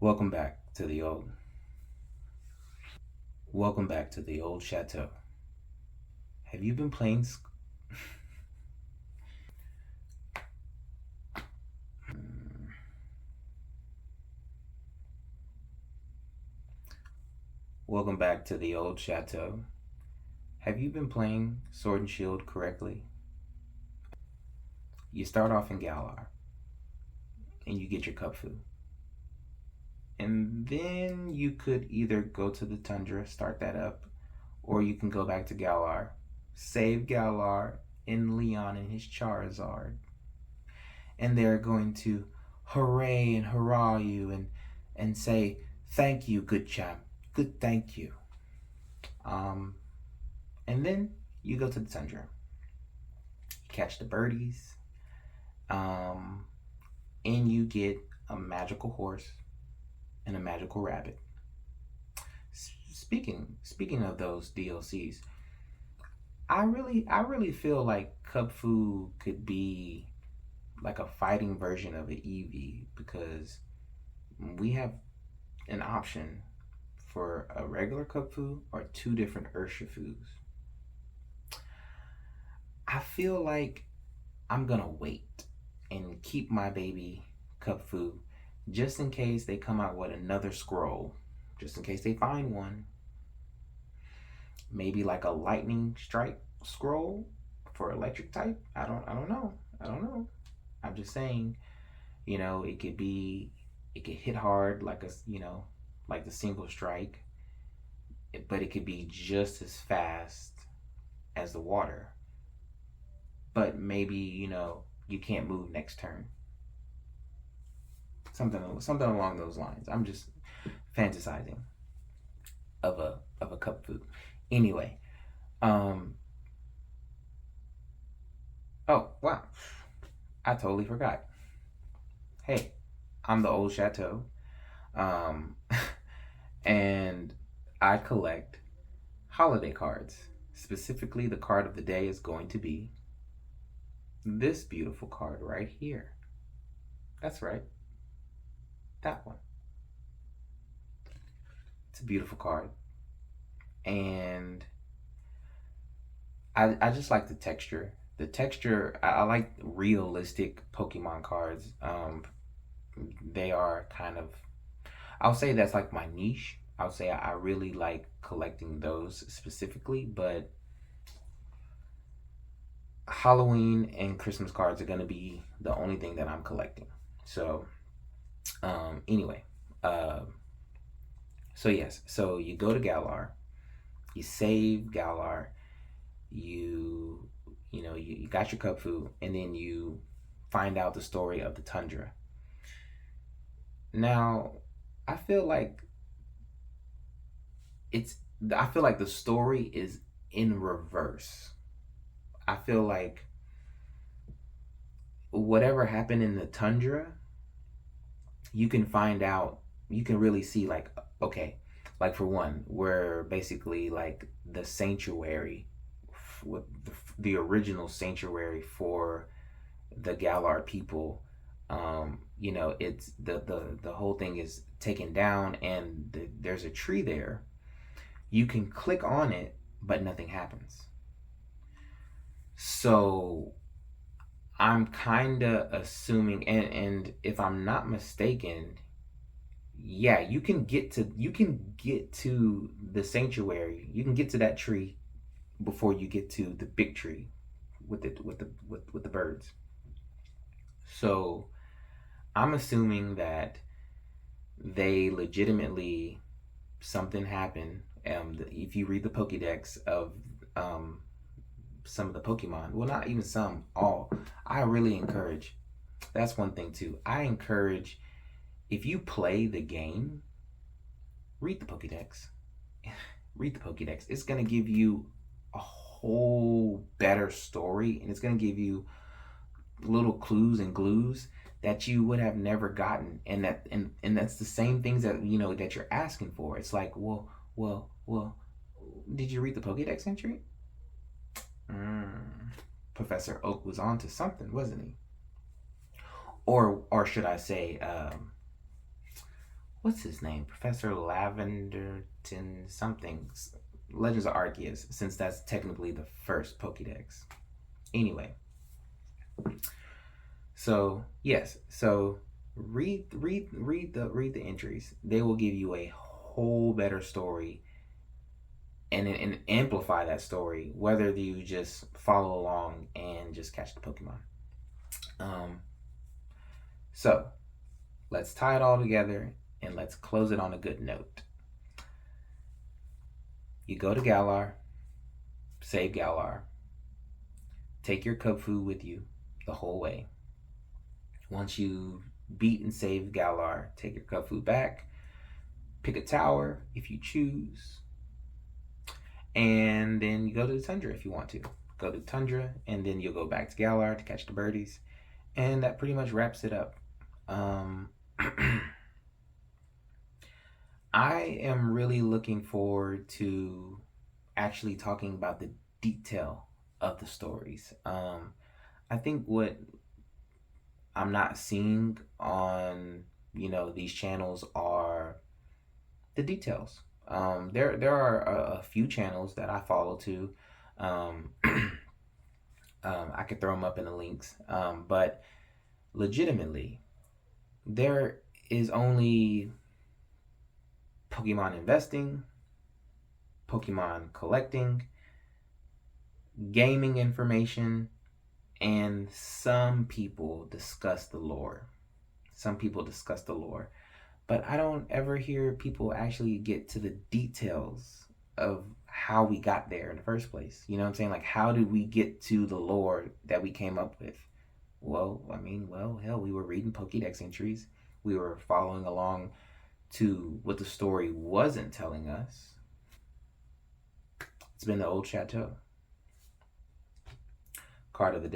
Welcome back to the old Welcome back to the old chateau. Have you been playing Welcome back to the old chateau. Have you been playing Sword and Shield correctly? You start off in Galar and you get your cup food. And then you could either go to the Tundra, start that up, or you can go back to Galar, save Galar and Leon and his Charizard. And they're going to hooray and hurrah you and say, thank you, good champ. Good, thank you. And then you go to the Tundra. You catch the birdies. And you get a magical horse and a magical rabbit. Speaking of those DLCs, I really feel like Cubfu could be like a fighting version of an Eevee, because we have an option for a regular Cubfu or two different Urshifus. I feel like I'm gonna wait and keep my baby Cubfu just in case they come out with another scroll, just in case they find one. Maybe like a lightning strike scroll for electric type. I don't know. I'm just saying, it could hit hard like like the single strike, but it could be just as fast as the water. But maybe, you can't move next turn. Something along those lines. I'm just fantasizing of a cup food. Anyway, oh wow, I totally forgot. Hey, I'm the old chateau, um, and I collect holiday cards. Specifically, the card of the day is going to be this beautiful card right here. That's right, that one. It's a beautiful card, and I just like the texture. The texture, I like realistic Pokemon cards. They are kind of, I'll say that's like my niche. I'll say I really like collecting those specifically, but Halloween and Christmas cards are gonna be the only thing that I'm collecting. So, anyway, uh, so yes, so you go to Galar, you save Galar, you got your cup food, and then you find out the story of the Tundra. Now, I feel like it's I feel like the story is in reverse. I feel like whatever happened in the Tundra, you can find out, you can really see, like, okay, like for one, where basically like the sanctuary, with the original sanctuary for the Galar people, it's the whole thing is taken down, and there's a tree there. You can click on it, but nothing happens. So I'm kind of assuming, and if I'm not mistaken, yeah, you can get to the sanctuary. You can get to that tree before you get to the big tree with the birds. So I'm assuming that they legitimately, something happened. If you read the Pokédex of um, some of the Pokemon, well, not even some, all. I really encourage. That's one thing too. I encourage, if you play the game, read the Pokédex. Read the Pokédex. It's gonna give you a whole better story, and it's gonna give you little clues and glues that you would have never gotten, and that's the same things that that you're asking for. It's like, well, did you read the Pokédex entry? Professor Oak was onto something, wasn't he? Or should I say, what's his name? Professor Lavenderton something. Legends of Arceus, since that's technically the first Pokédex. Anyway, so yes, so read the entries. They will give you a whole better story and amplify that story, whether you just follow along and just catch the Pokemon. Um, so let's tie it all together and let's close it on a good note. You go to Galar, save Galar, take your Cub food with you the whole way. Once you beat and save Galar, take your Cub food back, pick a tower if you choose, and then you go to the Tundra if you want to. Go to Tundra, and then you'll go back to Galar to catch the birdies, and that pretty much wraps it up. Um, I am really looking forward to actually talking about the detail of the stories. I think what I'm not seeing on these channels are the details. There are a few channels that I follow too. Um, I could throw them up in the links, but legitimately, there is only Pokemon investing, Pokemon collecting, gaming information, and some people discuss the lore. Some people discuss the lore, but I don't ever hear people actually get to the details of how we got there in the first place. You know what I'm saying? Like, how did we get to the lore that we came up with? Well, I mean, well, hell, we were reading Pokédex entries. We were following along to what the story wasn't telling us. It's been the Old Chateau. Card of the day.